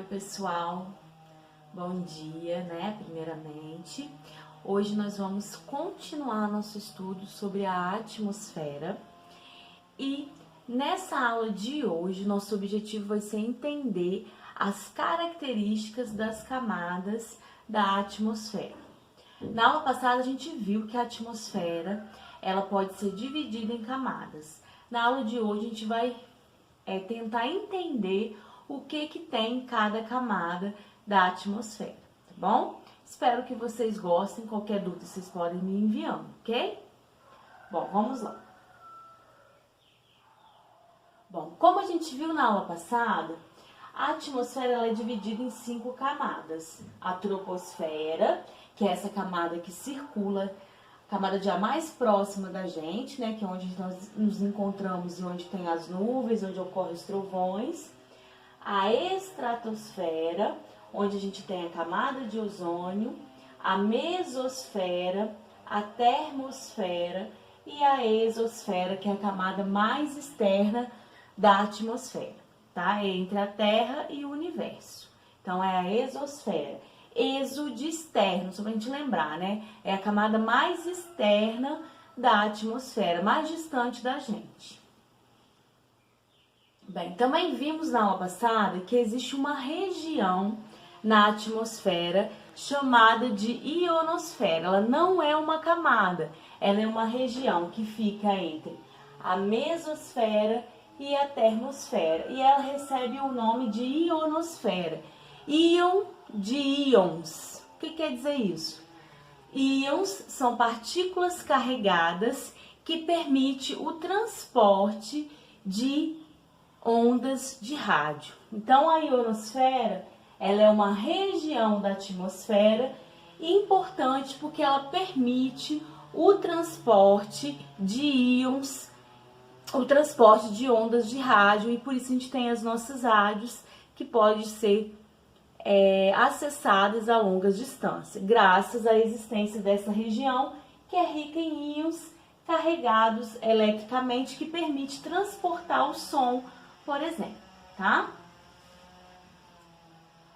pessoal, bom dia, né? Primeiramente, hoje nós vamos continuar nosso estudo sobre a atmosfera e nessa aula de hoje, nosso objetivo vai ser entender as características das camadas da atmosfera. Na aula passada a gente viu que a atmosfera ela pode ser dividida em camadas. Na aula de hoje a gente vai tentar entender o que tem em cada camada da atmosfera, tá bom? Espero que vocês gostem, qualquer dúvida vocês podem me enviando, ok? Bom, vamos lá. Bom, como a gente viu na aula passada, a atmosfera ela é dividida em 5 camadas. A troposfera, que é essa camada que circula, a camada de ar mais próxima da gente, né, que é onde nós nos encontramos e onde tem as nuvens, onde ocorrem os trovões. A estratosfera, onde a gente tem a camada de ozônio, a mesosfera, a termosfera e a exosfera, que é a camada mais externa da atmosfera, tá? É entre a Terra e o universo. Então, é a exosfera. Exo de externo, só pra gente lembrar, né? É a camada mais externa da atmosfera, mais distante da gente. Bem, também vimos na aula passada que existe uma região na atmosfera chamada de ionosfera. Ela não é uma camada, ela é uma região que fica entre a mesosfera e a termosfera. E ela recebe o nome de ionosfera. Íon de íons. O que quer dizer isso? Íons são partículas carregadas que permitem o transporte de ondas de rádio. Então, a ionosfera, ela é uma região da atmosfera importante porque ela permite o transporte de íons, o transporte de ondas de rádio, e por isso a gente tem as nossas rádios que podem ser acessadas a longas distâncias, graças à existência dessa região que é rica em íons carregados eletricamente, que permite transportar o som, por exemplo, tá?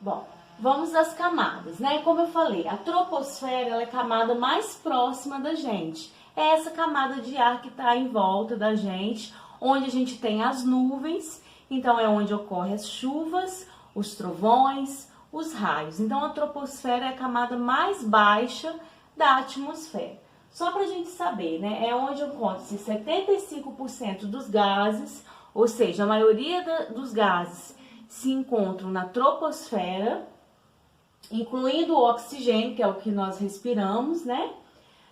Bom, vamos às camadas, né? Como eu falei, a troposfera ela é a camada mais próxima da gente. É essa camada de ar que está em volta da gente, onde a gente tem as nuvens, então é onde ocorrem as chuvas, os trovões, os raios. Então a troposfera é a camada mais baixa da atmosfera. Só para a gente saber, né? É onde encontra-se 75% dos gases, ou seja, a maioria dos gases se encontram na troposfera, incluindo o oxigênio, que é o que nós respiramos, né?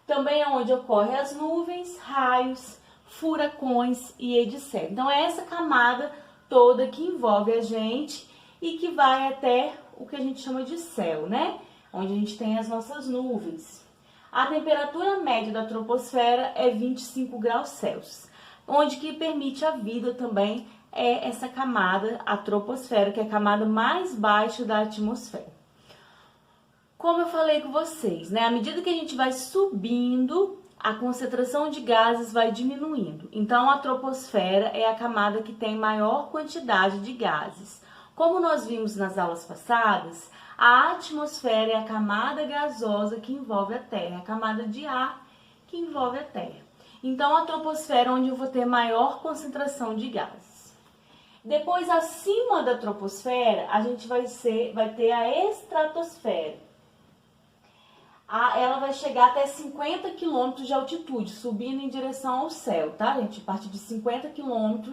Também é onde ocorrem as nuvens, raios, furacões e etc. Então, é essa camada toda que envolve a gente e que vai até o que a gente chama de céu, né? Onde a gente tem as nossas nuvens. A temperatura média da troposfera é 25 graus Celsius, onde que permite a vida também é essa camada, a troposfera, que é a camada mais baixa da atmosfera. Como eu falei com vocês, né? À medida que a gente vai subindo, a concentração de gases vai diminuindo. Então, a troposfera é a camada que tem maior quantidade de gases. Como nós vimos nas aulas passadas, a atmosfera é a camada gasosa que envolve a Terra, a camada de ar que envolve a Terra. Então, a troposfera é onde eu vou ter maior concentração de gases. Depois, acima da troposfera, a gente vai ter a estratosfera. Ela vai chegar até 50 km de altitude, subindo em direção ao céu, tá, gente? A partir de 50 km,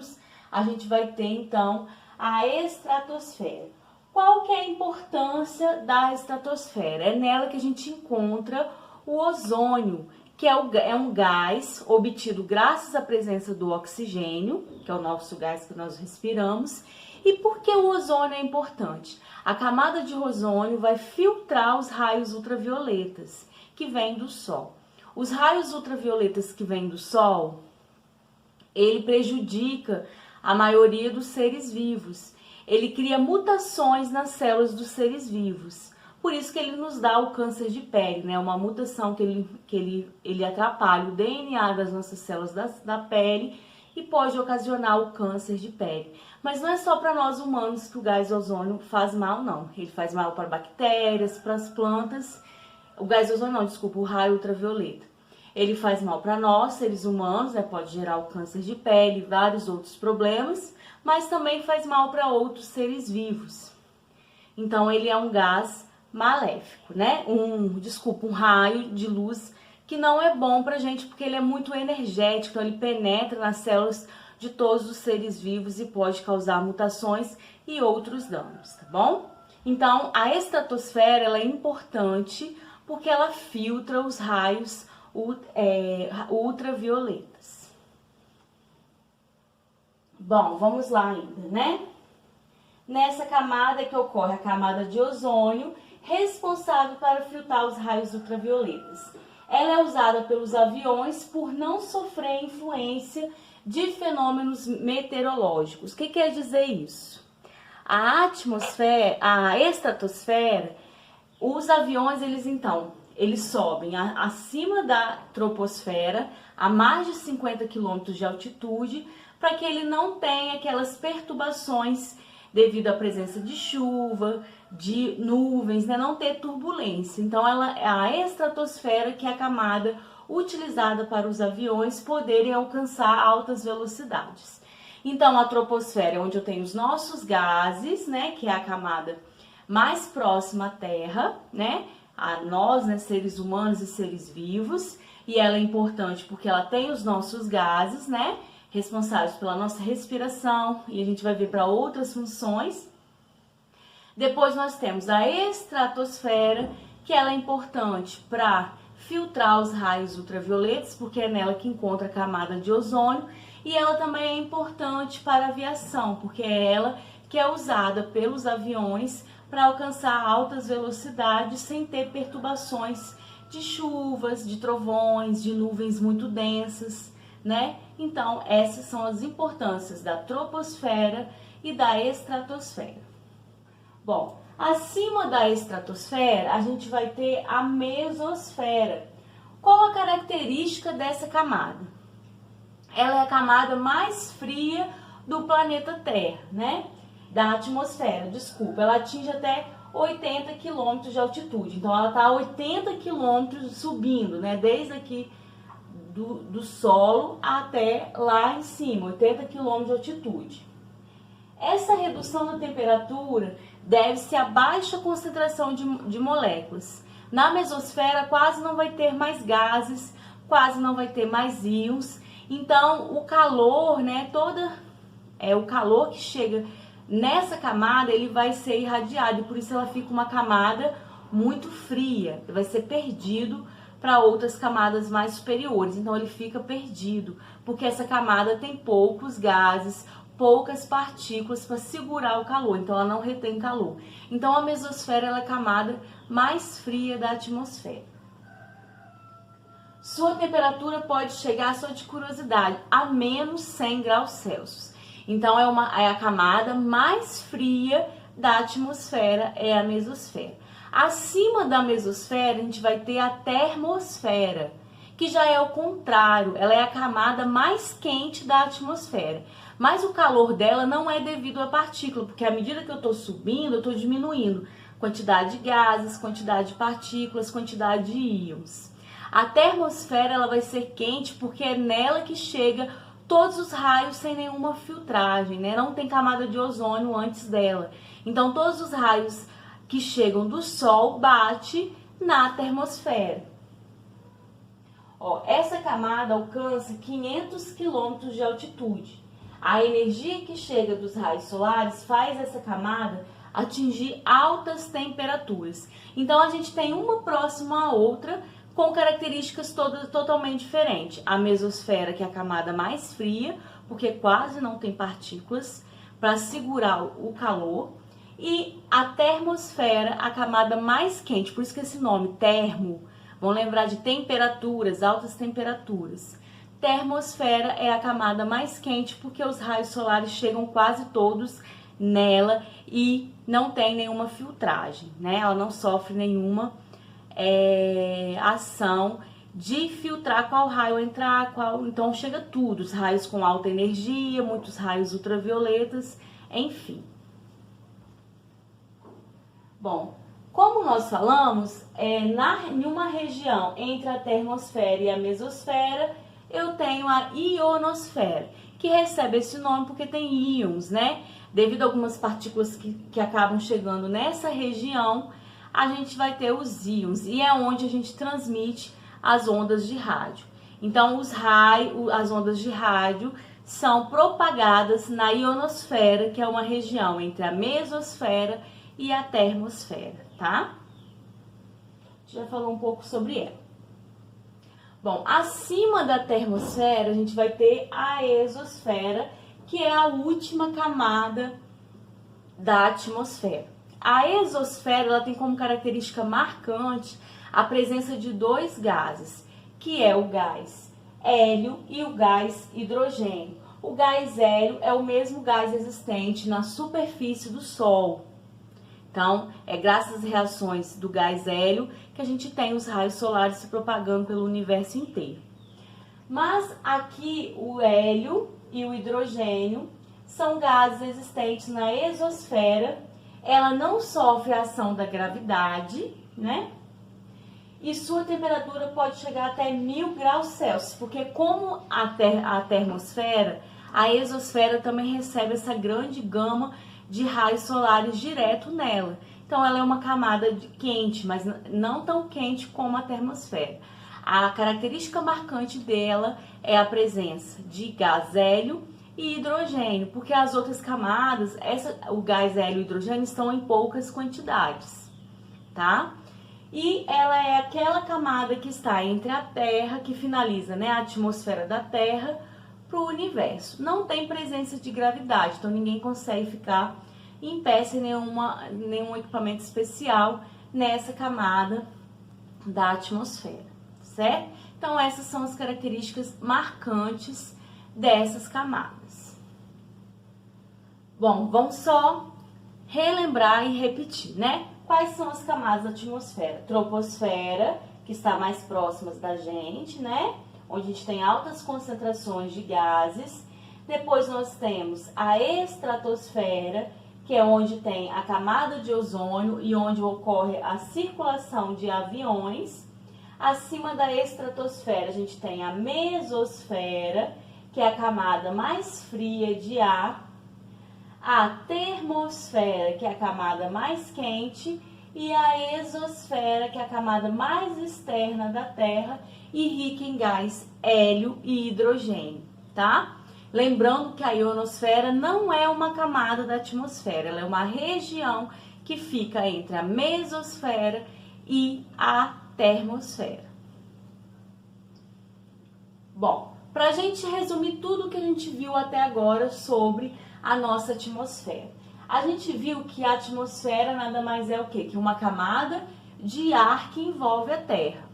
a gente vai ter, então, a estratosfera. Qual que é a importância da estratosfera? É nela que a gente encontra o ozônio, que é um gás obtido graças à presença do oxigênio, que é o nosso gás que nós respiramos. E por que o ozônio é importante? A camada de ozônio vai filtrar os raios ultravioletas que vêm do Sol. Os raios ultravioletas que vêm do Sol, ele prejudica a maioria dos seres vivos. Ele cria mutações nas células dos seres vivos. Por isso que ele nos dá o câncer de pele, né? Uma mutação que ele atrapalha o DNA das nossas células da pele e pode ocasionar o câncer de pele. Mas não é só para nós humanos que o gás ozônio faz mal, não. Ele faz mal para bactérias, para as plantas. O gás ozônio não, desculpa, o raio ultravioleta. Ele faz mal para nós, seres humanos, né? Pode gerar o câncer de pele, vários outros problemas, mas também faz mal para outros seres vivos. Então ele é um gás maléfico, né? Um raio de luz que não é bom pra gente porque ele é muito energético, então ele penetra nas células de todos os seres vivos e pode causar mutações e outros danos, tá bom? Então a estratosfera ela é importante porque ela filtra os raios ultravioletas. Bom, vamos lá ainda, né? Nessa camada que ocorre a camada de ozônio, responsável para filtrar os raios ultravioletas. Ela é usada pelos aviões por não sofrer influência de fenômenos meteorológicos. O que quer dizer isso? A estratosfera, os aviões, eles sobem acima da troposfera, a mais de 50 km de altitude, para que ele não tenha aquelas perturbações devido à presença de chuva, de nuvens, né? Não ter turbulência. Então, a estratosfera, que é a camada utilizada para os aviões poderem alcançar altas velocidades. Então, a troposfera é onde eu tenho os nossos gases, né? Que é a camada mais próxima à Terra, né? A nós, né, seres humanos e seres vivos, e ela é importante porque ela tem os nossos gases, né, responsáveis pela nossa respiração, e a gente vai ver para outras funções. Depois nós temos a estratosfera, que ela é importante para filtrar os raios ultravioletas, porque é nela que encontra a camada de ozônio, e ela também é importante para a aviação, porque é ela que é usada pelos aviões para alcançar altas velocidades sem ter perturbações de chuvas, de trovões, de nuvens muito densas, né? Então, essas são as importâncias da troposfera e da estratosfera. Bom, acima da estratosfera, a gente vai ter a mesosfera. Qual a característica dessa camada? Ela é a camada mais fria do planeta Terra, né? Da atmosfera, desculpa, ela atinge até 80 km de altitude, então ela está a 80 km subindo, né, desde aqui do solo até lá em cima, 80 km de altitude. Essa redução da temperatura deve-se à baixa concentração de moléculas. Na mesosfera quase não vai ter mais gases, quase não vai ter mais íons, então o calor, né, o calor que chega nessa camada, ele vai ser irradiado, e por isso ela fica uma camada muito fria, vai ser perdido para outras camadas mais superiores, então ele fica perdido, porque essa camada tem poucos gases, poucas partículas para segurar o calor, então ela não retém calor. Então a mesosfera ela é a camada mais fria da atmosfera. Sua temperatura pode chegar, só de curiosidade, a menos 100 graus Celsius. Então, é a camada mais fria da atmosfera, é a mesosfera. Acima da mesosfera, a gente vai ter a termosfera, que já é o contrário, ela é a camada mais quente da atmosfera. Mas o calor dela não é devido à partícula, porque à medida que eu estou subindo, eu estou diminuindo quantidade de gases, quantidade de partículas, quantidade de íons. A termosfera ela vai ser quente porque é nela que chega todos os raios sem nenhuma filtragem, né? Não tem camada de ozônio antes dela. Então, todos os raios que chegam do Sol batem na termosfera. Ó, essa camada alcança 500 km de altitude. A energia que chega dos raios solares faz essa camada atingir altas temperaturas. Então, a gente tem uma próxima à outra, com características totalmente diferentes. A mesosfera, que é a camada mais fria, porque quase não tem partículas para segurar o calor, e a termosfera, a camada mais quente, por isso que esse nome, termo, vão lembrar de temperaturas, altas temperaturas. Termosfera é a camada mais quente porque os raios solares chegam quase todos nela e não tem nenhuma filtragem, né? Ela não sofre nenhuma ação de filtrar qual raio entrar, então chega tudo, os raios com alta energia, muitos raios ultravioletas, enfim. Bom, como nós falamos, em uma região entre a termosfera e a mesosfera, eu tenho a ionosfera, que recebe esse nome porque tem íons, né? Devido a algumas partículas que acabam chegando nessa região, a gente vai ter os íons, e é onde a gente transmite as ondas de rádio. Então, as ondas de rádio são propagadas na ionosfera, que é uma região entre a mesosfera e a termosfera, tá? A gente já falou um pouco sobre ela. Bom, acima da termosfera, a gente vai ter a exosfera, que é a última camada da atmosfera. A exosfera, ela tem como característica marcante a presença de dois gases, que é o gás hélio e o gás hidrogênio. O gás hélio é o mesmo gás existente na superfície do Sol. Então, é graças às reações do gás hélio que a gente tem os raios solares se propagando pelo universo inteiro. Mas aqui o hélio e o hidrogênio são gases existentes na exosfera. Ela não sofre a ação da gravidade, né? E sua temperatura pode chegar até 1000 graus Celsius, porque como a termosfera, a exosfera também recebe essa grande gama de raios solares direto nela. Então, ela é uma camada quente, mas não tão quente como a termosfera. A característica marcante dela é a presença de gás hélio e hidrogênio, porque as outras camadas, o gás hélio e hidrogênio estão em poucas quantidades, tá? E ela é aquela camada que está entre a Terra, que finaliza, né, a atmosfera da Terra, para o universo. Não tem presença de gravidade, então ninguém consegue ficar em pé sem nenhum equipamento especial nessa camada da atmosfera, certo? Então essas são as características marcantes dessas camadas. Bom, vamos só relembrar e repetir, né? Quais são as camadas da atmosfera? Troposfera, que está mais próximas da gente, né? Onde a gente tem altas concentrações de gases. Depois nós temos a estratosfera, que é onde tem a camada de ozônio e onde ocorre a circulação de aviões. Acima da estratosfera, a gente tem a mesosfera, que é a camada mais fria de ar. A termosfera, que é a camada mais quente, e a exosfera, que é a camada mais externa da Terra e rica em gás hélio e hidrogênio, tá? Lembrando que a ionosfera não é uma camada da atmosfera, ela é uma região que fica entre a mesosfera e a termosfera. Bom, para a gente resumir tudo que a gente viu até agora sobre a nossa atmosfera. A gente viu que a atmosfera nada mais é o quê? Que uma camada de ar que envolve a Terra.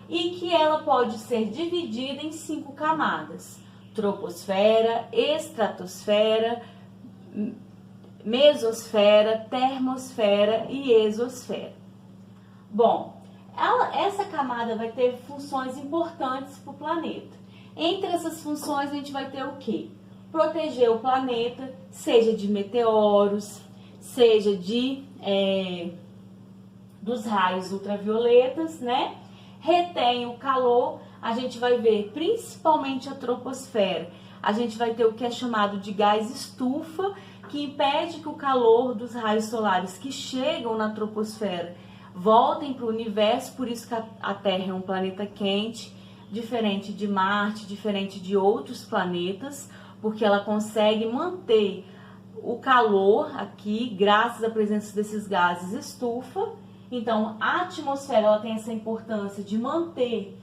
E que ela pode ser dividida em 5 camadas: troposfera, estratosfera, mesosfera, termosfera e exosfera. Bom, essa camada vai ter funções importantes para o planeta. Entre essas funções a gente vai ter o quê? Proteger o planeta, seja de meteoros, seja dos raios ultravioletas, né? Retém o calor, a gente vai ver principalmente a troposfera. A gente vai ter o que é chamado de gás estufa, que impede que o calor dos raios solares que chegam na troposfera voltem para o universo, por isso que a Terra é um planeta quente, diferente de Marte, diferente de outros planetas, porque ela consegue manter o calor aqui, graças à presença desses gases estufa. Então, a atmosfera ela tem essa importância de manter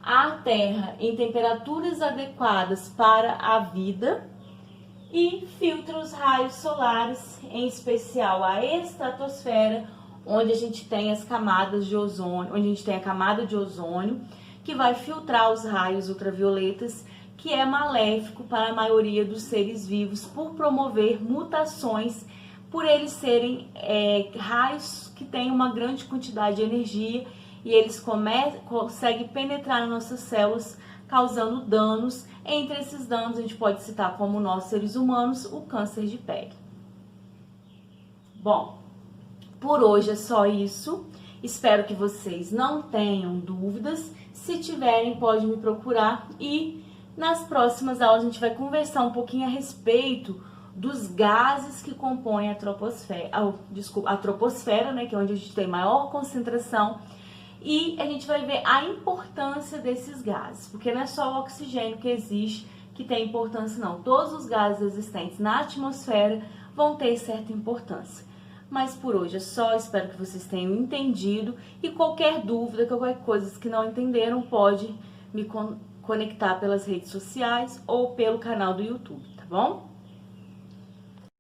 a Terra em temperaturas adequadas para a vida e filtra os raios solares, em especial a estratosfera, onde a gente tem as camadas de ozônio, onde a gente tem a camada de ozônio, que vai filtrar os raios ultravioletas, que é maléfico para a maioria dos seres vivos por promover mutações, por eles serem raios que têm uma grande quantidade de energia e eles conseguem penetrar nas nossas células, causando danos. Entre esses danos, a gente pode citar como nós, seres humanos, o câncer de pele. Bom, por hoje é só isso. Espero que vocês não tenham dúvidas. Se tiverem, pode me procurar. E nas próximas aulas a gente vai conversar um pouquinho a respeito dos gases que compõem a troposfera, né, que é onde a gente tem maior concentração. E a gente vai ver a importância desses gases, porque não é só o oxigênio que existe que tem importância, não. Todos os gases existentes na atmosfera vão ter certa importância. Mas por hoje é só, espero que vocês tenham entendido. E qualquer dúvida, qualquer coisa que não entenderam, pode me conectar pelas redes sociais ou pelo canal do YouTube, tá bom?